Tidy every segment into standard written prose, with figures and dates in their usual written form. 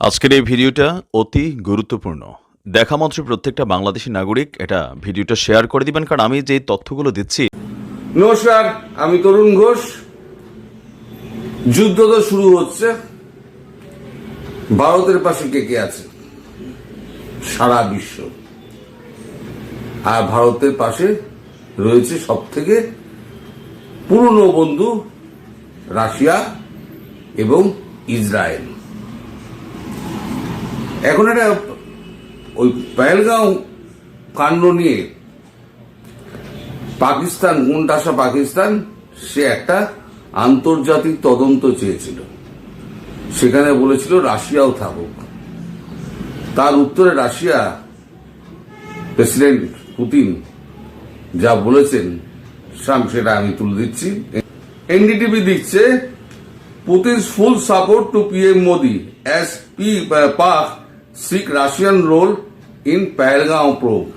আজকের এই ভিডিওটা অতি গুরুত্বপূর্ণ। দেখা মাত্র প্রত্যেকটা বাংলাদেশী নাগরিক এটা ভিডিওটা শেয়ার করে দিবেন, কারণ আমি যে তথ্যগুলো দিচ্ছি। নমস্কার, আমি তরুণ ঘোষ। যুদ্ধ তো শুরু হচ্ছে। ভারতের পাশে কে কে আছে? সারা বিশ্ব। আর ভারতের পাশে রয়েছে সব থেকে পুরনো বন্ধু রাশিয়া এবং ইসরায়েল। এখন এটা ওই পেহেলগাঁও কাণ্ড নিয়ে পাকিস্তান, গুন্ডাসা পাকিস্তান, সে একটা আন্তর্জাতিক তদন্ত চেয়েছিল। সেখানে বলেছিল রাশিয়াও থাকুক। তার উত্তরে রাশিয়া প্রেসিডেন্ট পুতিন যা বলেছেন সেটা আমি তুলে দিচ্ছি। এনডিটিভি দিচ্ছে, Putin's full support to PM Modi as Pak seek Russian role in Pahalgam probe.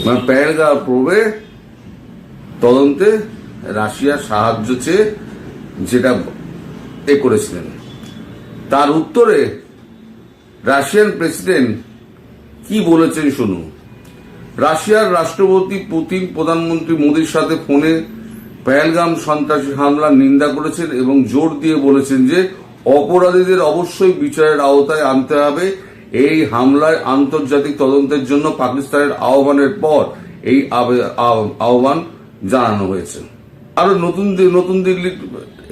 মানে পেহেলগাঁও প্রবে তদন্তে রাশিয়ার সাহায্য চেয়ে যেটা করেছিলেন, তার উত্তরে রাশিয়ান প্রেসিডেন্ট কি বলেছেন শুনুন। রাশিয়ার রাষ্ট্রপতি পুতিন প্রধানমন্ত্রী মোদির সাথে ফোনে পেহেলগাম সন্ত্রাসী হামলার নিন্দা করেছেন এবং জোর দিয়ে বলেছেন যে অপরাধীদের অবশ্যই বিচারের আওতায় আনতে হবে। এই হামলায় আন্তর্জাতিক তদন্তের জন্য পাকিস্তানের আহ্বানের পর এই আহ্বান জানানো হয়েছে। আরো নতুন দিল্লির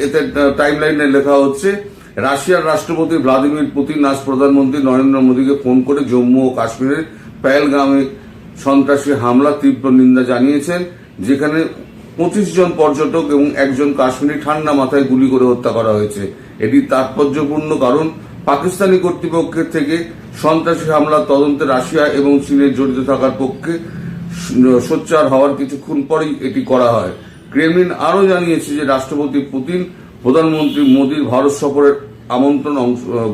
এতে টাইমলাইনে লেখা হচ্ছে, রাশিয়ার রাষ্ট্রপতি ভ্লাদিমির পুতিন আজ প্রধানমন্ত্রী নরেন্দ্র মোদীকে ফোন করে জম্মু ও কাশ্মীরের পেহেলগামে সন্ত্রাসী হামলা তীব্র নিন্দা জানিয়েছেন, যেখানে 25 জন পর্যটক এবং একজন কাশ্মীরি ঠান্ডা মাথায় গুলি করে হত্যা করা হয়েছে। এটি তাৎপর্যপূর্ণ কারণ পাকিস্তানি কর্তৃপক্ষের থেকে সন্ত্রাসী হামলার তদন্তে রাশিয়া এবং চীনের জড়িত থাকার পক্ষে সোচ্চার হওয়ার কিছুক্ষণ পরেই এটি করা হয়। ক্রেমলিন আরও জানিয়েছে যে রাষ্ট্রপতি পুতিন প্রধানমন্ত্রী মোদীর ভারত সফরের আমন্ত্রণ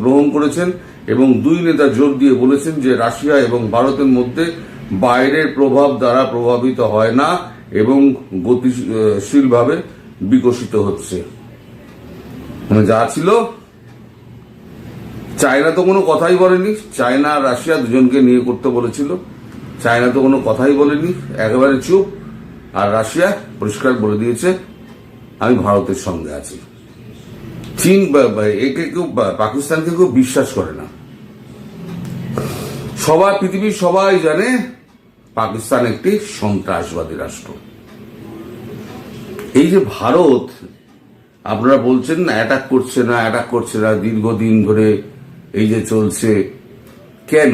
গ্রহণ করেছেন এবং দুই নেতা জোর দিয়ে বলেছেন যে রাশিয়া এবং ভারতের মধ্যে বাইরের প্রভাব দ্বারা প্রভাবিত হয় না এবং গতিশীলভাবে বিকশিত হচ্ছে। যা ছিল, চায়না তো কোনো কথাই বলেনি। চায়না আর রাশিয়া দুজনকে নিয়ে করতে বলেছিল, চায়না তো কোনো কথাই বলেনি, একেবারে চুপ। আর রাশিয়া পরিষ্কার বলে দিয়েছে আমি ভারতের সঙ্গে আছি। চীন একে কেউ, পাকিস্তানকে কেউ বিশ্বাস করে না। পৃথিবীর সবাই জানে পাকিস্তান একটি সন্ত্রাসবাদী রাষ্ট্র। এই যে ভারত, আপনারা বলছেন না অ্যাটাক করছে না দীর্ঘদিন ধরে এই যে চলছে, কেন?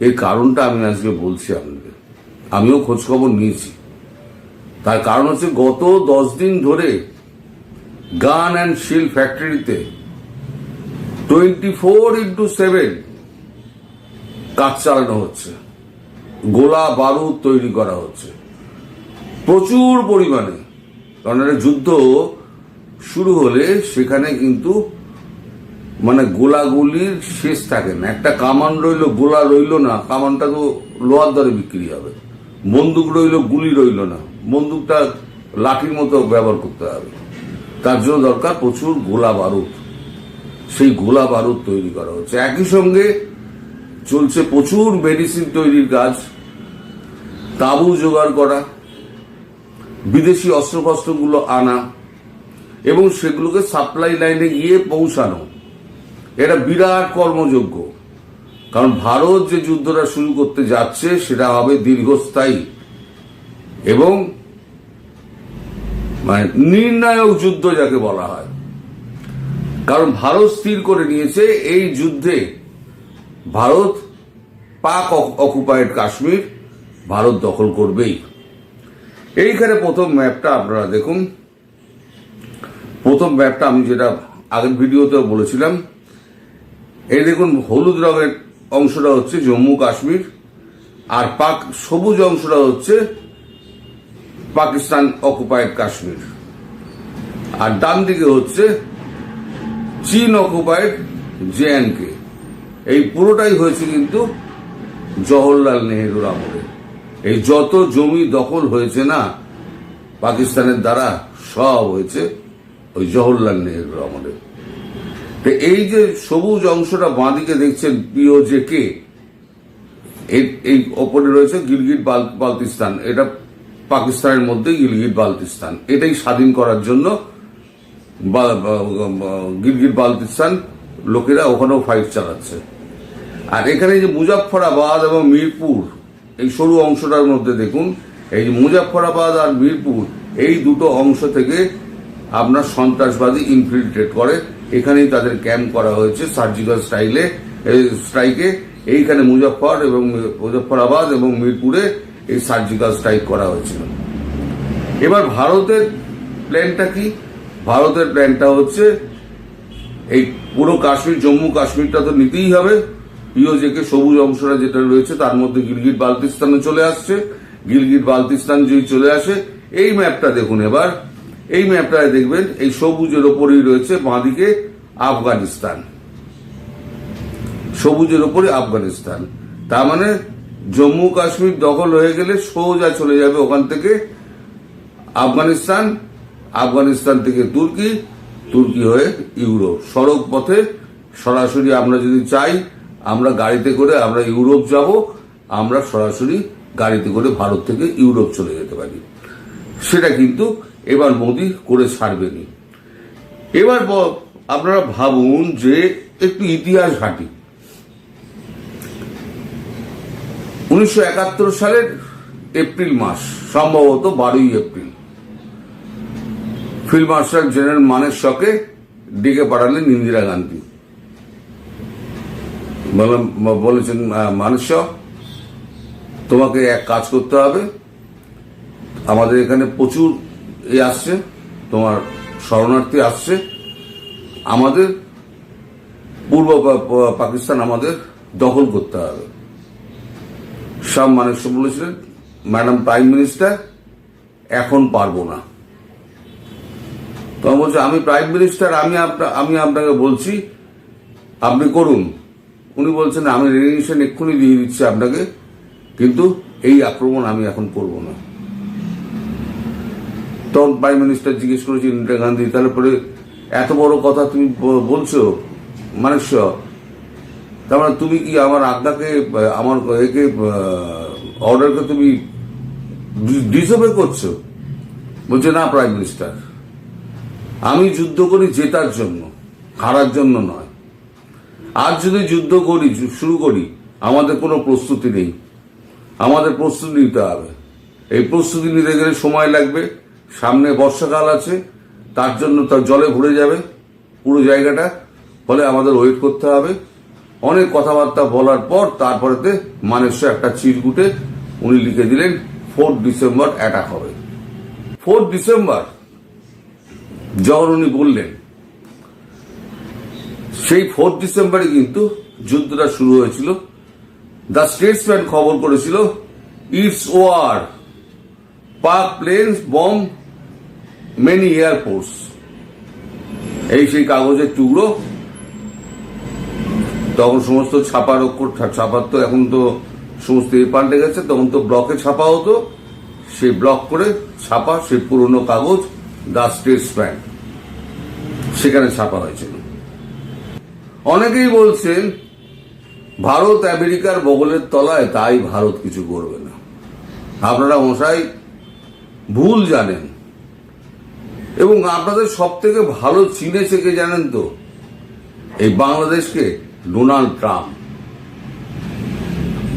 এর কারণটা আমি আজকে বলছি আপনাদের। আমিও খোঁজখবর নিয়েছি। তার কারণ হচ্ছে গত 10 দিন ধরে গান অ্যান্ড শিল্ড ফ্যাক্টরিতে 24/7 কাজ চালানো হচ্ছে, গোলা বারুদ তৈরি করা হচ্ছে প্রচুর পরিমাণে। কারণ একটা যুদ্ধ শুরু হলে সেখানে কিন্তু মানে গোলাগুলির শেষ থাকে না। একটা কামান রইল, গোলা রইল না, কামানটা তো লোহার দরে বিক্রি হবে। বন্দুক রইল, গুলি রইল না, বন্দুকটা লাঠির মতো ব্যবহার করতে হবে। তার জন্য দরকার প্রচুর গোলা বারুদ। সেই গোলা বারুদ তৈরি করা হচ্ছে। একই সঙ্গে চলছে প্রচুর মেডিসিন তৈরির কাজ, তাঁবু জোগাড় করা, বিদেশি অস্ত্রশস্ত্রগুলো আনা এবং সেগুলোকে সাপ্লাই লাইনে গিয়ে পৌঁছানো। এটা বিরাট কর্মযজ্ঞ। কারণ ভারত যে যুদ্ধটা শুরু করতে যাচ্ছে সেটা হবে দীর্ঘস্থায়ী এবং মানে নির্ণায়ক যুদ্ধ যাকে বলা হয়। কারণ ভারত স্থির করে নিয়েছে এই যুদ্ধে ভারত পাক অকুপায়েড কাশ্মীর ভারত দখল করবেই। এইখানে প্রথম ম্যাপটা আপনারা দেখুন। প্রথম ম্যাপটা আমি যেটা আগের ভিডিওতেও বলেছিলাম, এই দেখুন হলুদ রঙের অংশটা হচ্ছে জম্মু কাশ্মীর, আর সবুজ অংশটা হচ্ছে পাকিস্তান অকুপায়েড কাশ্মীর, আর ডান দিকে হচ্ছে চীন অকুপায়েড JNK। এই পুরোটাই হয়েছে কিন্তু জওহরলাল নেহেরুর আমলে। এই যত জমি দখল হয়েছে না পাকিস্তানের দ্বারা, সব হয়েছে ওই জওহরলাল নেহেরুর আমলে। তো এই যে সবুজ অংশটা বাঁদিকে দেখছেন পিওজেকে, এই ওপরে রয়েছে গিলগিট বালতিস্তান। এটা পাকিস্তানের মধ্যে গিলগিট বালতিস্তান, এটাই স্বাধীন করার জন্য গিলগিট বালতিস্তান লোকেরা ওখানেও ফাইট চালাচ্ছে। আর এখানে যে মুজাফফরাবাদ এবং মিরপুর, এই সরু অংশটার মধ্যে দেখুন, এই যে মুজাফফরাবাদ আর মিরপুর, এই দুটো অংশ থেকে আপনার সন্ত্রাসবাদী ইনফিল্ট্রেট করে। এখানেই তাদের ক্যাম্প করা হয়েছে সার্জিক্যাল স্ট্রাইকে। এইখানে মুজাফফরাবাদ এবং মিরপুরে এই সার্জিক্যাল স্ট্রাইক করা হয়েছিল। এবার ভারতের প্ল্যানটা কি? ভারতের প্ল্যানটা হচ্ছে এই পুরো কাশ্মীর, জম্মু কাশ্মীরটা তো নিতেই হবে। পিওজেকে সবুজ অংশটা যেটা রয়েছে তার মধ্যে গিলগিট বালতিস্তানে চলে আসছে। গিলগিট বালতিস্তান যদি চলে আসে, এই ম্যাপটা দেখুন এবার, এই ম্যাপটায় দেখবেন এই সবুজের ওপরেই রয়েছে বাঁদিকে আফগানিস্তান, সবুজের ওপরে আফগানিস্তান। তার মানে জম্মু কাশ্মীর দখল হয়ে গেলে সোজা চলে যাবে ওখান থেকে আফগানিস্তান, আফগানিস্তান থেকে তুর্কি, তুর্কি হয়ে ইউরোপ। সড়ক পথে সরাসরি আমরা যদি চাই, আমরা গাড়িতে করে আমরা ইউরোপ যাব, আমরা সরাসরি গাড়িতে করে ভারত থেকে ইউরোপ চলে যেতে পারি। সেটা কিন্তু এবার মোদি করে ছাড়বেনি। এবার আপনারা ভাবুন যে একটু ইতিহাস ঘাঁটি। 1971 সালের এপ্রিল মাস, সম্ভবত 12ই এপ্রিল, ফিল্ড মার্শাল জেনারেল মানেকশকে ডেকে পাঠালেন ইন্দিরা গান্ধী। বলেছেন, মানেকশ, তোমাকে এক কাজ করতে হবে, আমাদের এখানে প্রচুর আসছে, তোমার শরণার্থী আসছে, আমাদের পূর্ব পাকিস্তান আমাদের দখল করতে হবে। শাহ মানেকশ বলেছিলেন, ম্যাডাম প্রাইম মিনিস্টার, এখন পারবো না। তখন বলছে, আমি প্রাইম মিনিস্টার, আমি আপনাকে বলছি আপনি করুন। উনি বলছেন, আমি রেজিগনেশন এক্ষুনি দিয়ে দিচ্ছি আপনাকে, কিন্তু এই আক্রমণ আমি এখন করব না। তখন প্রাইম মিনিস্টার জিজ্ঞেস করেছে ইন্দিরা গান্ধী, তারপরে এত বড় কথা তুমি বলছো মানেকশ, তার মানে তুমি কি আমার আজ্ঞাকে, আমার একে অর্ডারকে তুমি ডিসওবে করছো? বলছে, না প্রাইম মিনিস্টার, আমি যুদ্ধ করি জেতার জন্য, হারার জন্য নয়। আজ যদি যুদ্ধ করি, শুরু করি, আমাদের কোনো প্রস্তুতি নেই, আমাদের প্রস্তুতি নিতে হবে। এই প্রস্তুতি নিতে গেলে সময় লাগবে, সামনে বর্ষাকাল আছে, তার জন্য তার জলে ভরে যাবে পুরো জায়গাটা, ফলে আমাদের ওয়েট করতে হবে। অনেক কথাবার্তা বলার পর তারপরেতে মানেকশ একটা চিরকুটে উনি লিখে দিলেন 4 ডিসেম্বর অ্যাটাক হবে। 4 ডিসেম্বর যখন উনি বললেন, সেই 4 ডিসেম্বরে কিন্তু যুদ্ধটা শুরু হয়েছিল। দ্য স্টেটসম্যান খবর করেছিল, ইটস ওয়ার, পাক প্লেনস বম্ব মেনি এয়ারপোর্টস। এই সেই কাগজের টুকরো, তখন সমস্ত ছাপার অক্ষর, ছাপার তো এখন তো সমস্ত পাল্টে গেছে, তখন তো ব্লকে ছাপা হতো, সেই ব্লক করে ছাপা সেই পুরনো কাগজ দ্য স্টেটসম্যান, সেখানে ছাপা হয়েছিল। অনেকেই বলছেন ভারত আমেরিকার বগলের তলায়, তাই ভারত কিছু করবে না। আপনারা মশাই ভুল জানেন, এবং আপনাদের সব থেকে ভালো চিনেছে কে জানেন তো? এই বাংলাদেশকে ডোনাল্ড ট্রাম্প।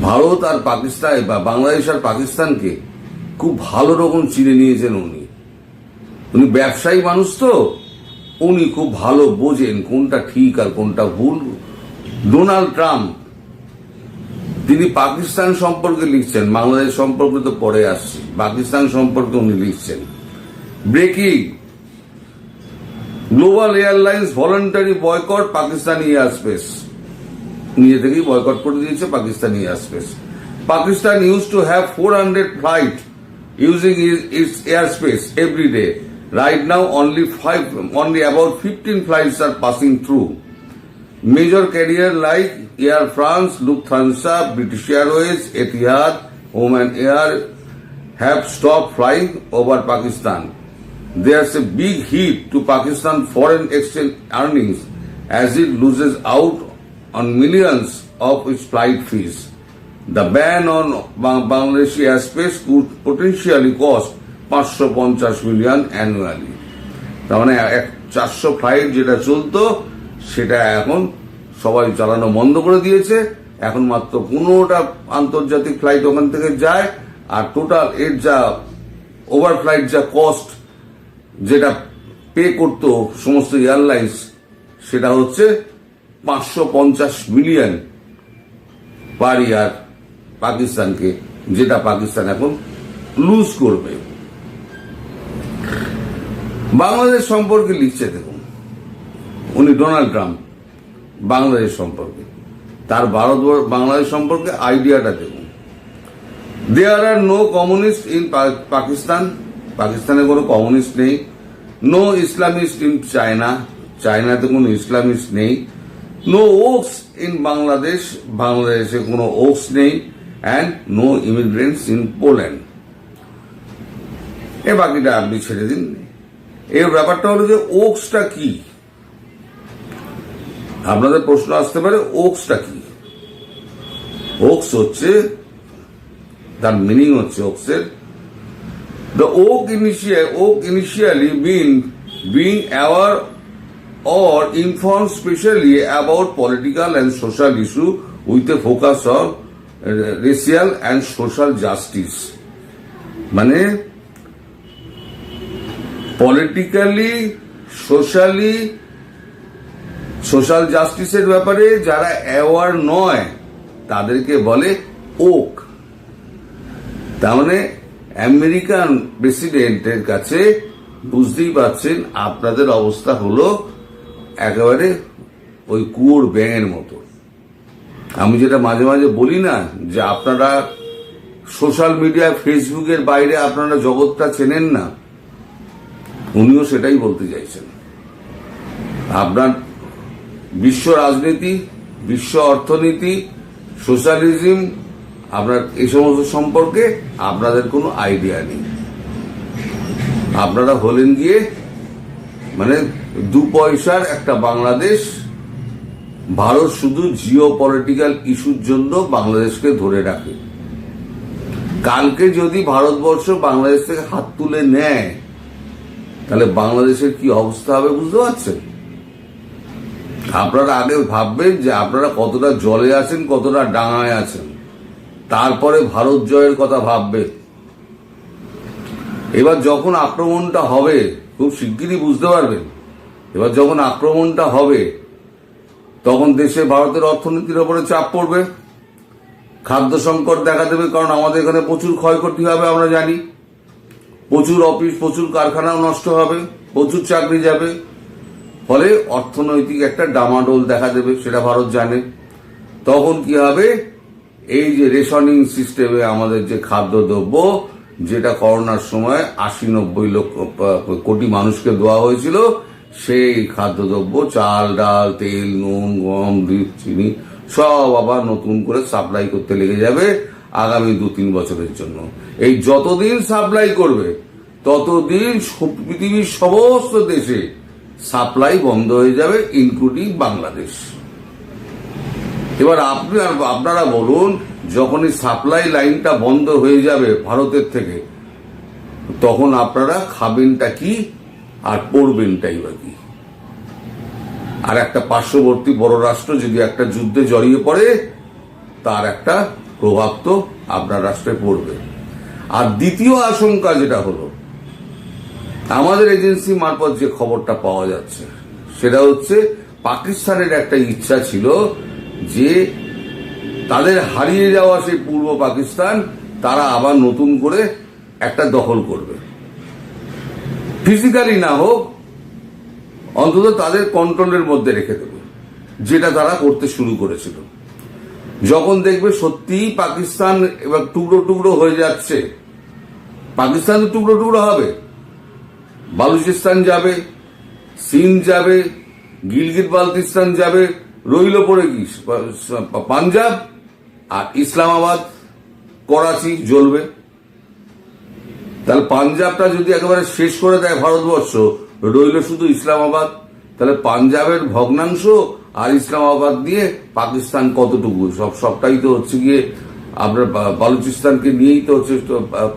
ভারত আর পাকিস্তান বা বাংলাদেশ আর পাকিস্তানকে খুব ভালো রকম চিনে নিয়েছেন উনি। উনি ব্যবসায়ী মানুষ তো, উনি খুব ভালো বোঝেন কোনটা ঠিক আর কোনটা ভুল। ডোনাল্ড ট্রাম্প তিনি পাকিস্তান সম্পর্কে লিখছেন, বাংলাদেশ সম্পর্কে তো পরে আসছে, পাকিস্তান সম্পর্কে উনি লিখছেন। Breaking, global airlines voluntary boycott Pakistani air space, নিজে থেকেই বয়কট করে দিয়েছে Pakistani air space. Pakistan use to have 400 flight using it's air space every day. Right now, only about 15 flights are passing through. Major carriers like Air France, Lufthansa, British Airways, Etihad, Oman Air have stopped flying over Pakistan. There's a big hit to Pakistan foreign exchange earnings as it loses out on millions of its flight fees. The ban on Bangladeshi airspace could potentially cost 550 million annually. তার মানে 400 flight যেটা চলতো সেটা এখন সবাই চালানো বন্ধ করে দিয়েছে। এখন মাত্র 15টা আন্তর্জাতিক ফ্লাইট ওখান থেকে যায়, আর টোটাল এর যা ওভারফ্লাইট যা কস্ট যেটা পে করতো সমস্ত এয়ারলাইন্স সেটা হচ্ছে 550 মিলিয়ন পার ইয়ার পাকিস্তানকে, যেটা পাকিস্তান এখন লুজ করবে। বাংলাদেশ সম্পর্কে লিখছে দেখুন উনি, ডোনাল্ড ট্রাম্প বাংলাদেশ সম্পর্কে, তার বাংলাদেশ সম্পর্কে আইডিয়াটা দেখুন। দেয়ার আর নো কমিউনিস্ট ইন পাকিস্তান, পাকিস্তানে কোনো কমিউনিস্ট নেই। নো ইসলামিস্ট ইন চায়না, চায়নাতে কোনো ইসলামিস্ট নেই। নো ওক্স ইন বাংলাদেশ, বাংলাদেশে কোনো ওক্স নেই। And no immigrants in Poland. এ বাকিটা আপনি ছেড়ে দিন। এর ব্যাপারটা হলো যে ওক্সটা কি, আপনাদের প্রশ্ন আসতে পারে ওক্সটা কি। ওক্স হচ্ছে, তার মিনিং হচ্ছে ওক্সের, the oak initially being aware or informed specially about political and social issue with a focus on racial and social justice. মানে পলিটিক্যালি সোশ্যালি সোশ্যাল জাস্টিসের ব্যাপারে যারা অ্যাওয়ার নয় তাদেরকে বলে ওক। তার মানে আমেরিকান প্রেসিডেন্টের কাছে বুঝতেই পারছেন আপনাদের অবস্থা হলো একেবারে ওই কুয়োর ব্যাঙের মতো। আমি যেটা মাঝে মাঝে বলি না যে আপনারা সোশ্যাল মিডিয়া ফেসবুকের বাইরে আপনারা জগৎটা চেনেন না, উনিও সেটাই বলতে চাইছেন। আপনার বিশ্ব রাজনীতি, বিশ্ব অর্থনীতি, সোশ্যালিজম, আপনার এই সমস্ত সম্পর্কে আপনাদের কোনো আইডিয়া নেই। আপনারা হলেন গিয়ে মানে 2 পয়সার একটা বাংলাদেশ। ভারত শুধু জিও পলিটিক্যাল ইস্যুর জন্য বাংলাদেশকে ধরে রাখে। কালকে যদি ভারতবর্ষ বাংলাদেশ থেকে হাত তুলে নেয় তাহলে বাংলাদেশের কি অবস্থা হবে বুঝতে পারছেন? আপনারা আগে ভাববেন যে আপনারা কতটা জলে আছেন, কতটা ডাঙায় আছেন, তারপরে ভারত জয়ের কথা ভাববে। এবার যখন আক্রমণটা হবে খুব শিগগিরই বুঝতে পারবেন। এবার যখন আক্রমণটা হবে তখন দেশে ভারতের অর্থনীতির উপরে চাপ পড়বে, খাদ্য সংকট দেখা দেবে, কারণ আমাদের এখানে প্রচুর ক্ষয়ক্ষতি হবে আমরা জানি। প্রচুর অফিস, প্রচুর কারখানাও নষ্ট হবে, প্রচুর চাকরি যাবে, ফলে অর্থনৈতিক একটা ডামাডোল দেখা দেবে, সেটা ভারত জানে। তখন কি হবে, এই যে রেশনিং সিস্টেমে আমাদের যে খাদ্যদ্রব্য যেটা করোনার সময় 80-90 কোটি মানুষকে দেওয়া হয়েছিল, সেই খাদ্যদ্রব্য চাল, ডাল, তেল, নুন, গম, দুধ, চিনি সব আবার নতুন করে সাপ্লাই করতে লেগে যাবে আগামী 2-3 বছরের জন্য। এই যতদিন সাপ্লাই করবে ততদিন পৃথিবীর সমস্ত দেশে সাপ্লাই বন্ধ হয়ে যাবে, ইনক্লুডিং বাংলাদেশ। এবার আপনারা বলুন, যখন এই সাপ্লাই লাইনটা বন্ধ হয়ে যাবে ভারতের থেকে, তখন আপনারা খাবেনটা কি আর পড়বেনটাই বা কি? আর একটা পার্শ্ববর্তী বড় রাষ্ট্র যদি একটা যুদ্ধে জড়িয়ে পড়ে, তার একটা প্রভাব তো আপনার রাষ্ট্রে পড়বে। আর দ্বিতীয় আশঙ্কা যেটা হলো, আমাদের এজেন্সি মারফত যে খবরটা পাওয়া যাচ্ছে সেটা হচ্ছে পাকিস্তানের একটা ইচ্ছা ছিল যে তাদের হারিয়ে যাওয়া সেই পূর্ব পাকিস্তান তারা আবার নতুন করে একটা দখল করবে। ফিজিক্যালি না হোক, অন্তত তাদের কন্ট্রোলের মধ্যে রেখে দেবে, যেটা তারা করতে শুরু করেছিল। যখন দেখবে সত্যিই পাকিস্তান এবার টুকরো টুকরো হয়ে যাচ্ছে, পাকিস্তান তো টুকরো টুকরো হবে, বালুচিস্তান যাবে, সিন্ধ যাবে, গিলগিট বালতিস্তান যাবে, রইল পড়ে কি পাঞ্জাব আর ইসলামাবাদ, করাচি জ্বলবে। তাহলে পাঞ্জাবটা যদি একেবারে শেষ করে দেয় ভারতবর্ষ, রইল শুধু ইসলামাবাদ, তাহলে পাঞ্জাবের ভগ্নাংশ আর ইসলামাবাদ নিয়ে পাকিস্তান কতটুকু? সবটাই তো হচ্ছে গিয়ে আপনার বালুচিস্তানকে নিয়েই তো হচ্ছে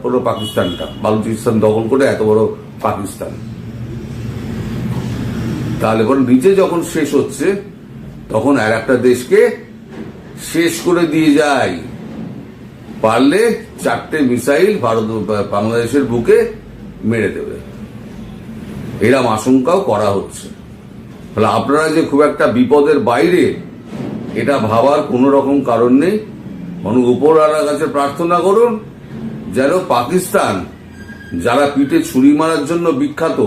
পুরো পাকিস্তানটা, বালুচিস্তান দখল করে এত বড় পাকিস্তান। তাহলে পরে নিজে যখন শেষ হচ্ছে তখন আর একটা দেশকে শেষ করে দিয়ে যায়। পারলে 4টে মিসাইল বাংলাদেশের বুকে মেরে দেবে, এরম আশঙ্কাও করা হচ্ছে। তাহলে আপনারা যে খুব একটা বিপদের বাইরে, এটা ভাবার কোনো রকম কারণ নেই। উপরওয়ালার কাছে প্রার্থনা করুন যেন পাকিস্তান, যারা পিঠে ছুরি মারার জন্য বিখ্যাত,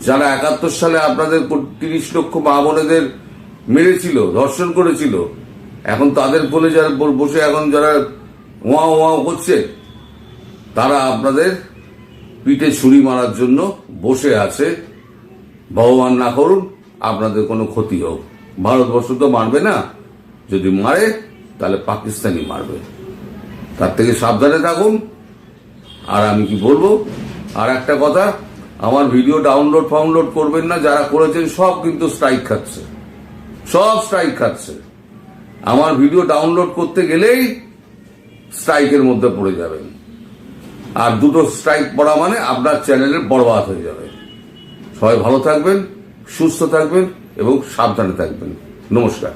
যারা 71 সালে আপনাদের 30 লক্ষ মা বোনেদের মেরেছিল, ধর্ষণ করেছিল, এখন তাদের কোলে যারা বসে এখন যারা ওয়াও ওয়াও করছে, তারা আপনাদের পিঠে ছুরি মারার জন্য বসে আছে। ভগবান না করুন আপনাদের কোনো ক্ষতি হোক। ভারতবর্ষ তো মারবে না, যদি মারে তাহলে পাকিস্তানি মারবে। তার থেকে সাবধানে থাকুন। আর আমি কি বলবো, আর একটা কথা, আমার ভিডিও ডাউনলোড করবেন না। যারা করেছেন সব কিন্তু স্ট্রাইক খাচ্ছে, সব স্ট্রাইক খাচ্ছে। আমার ভিডিও ডাউনলোড করতে গেলেই স্ট্রাইকের মধ্যে পড়ে যাবেন, আর 2টো স্ট্রাইক পড়া মানে আপনার চ্যানেলের বরবাদ হয়ে যাবে। সবাই ভালো থাকবেন, সুস্থ থাকবেন এবং সাবধানে থাকবেন। নমস্কার।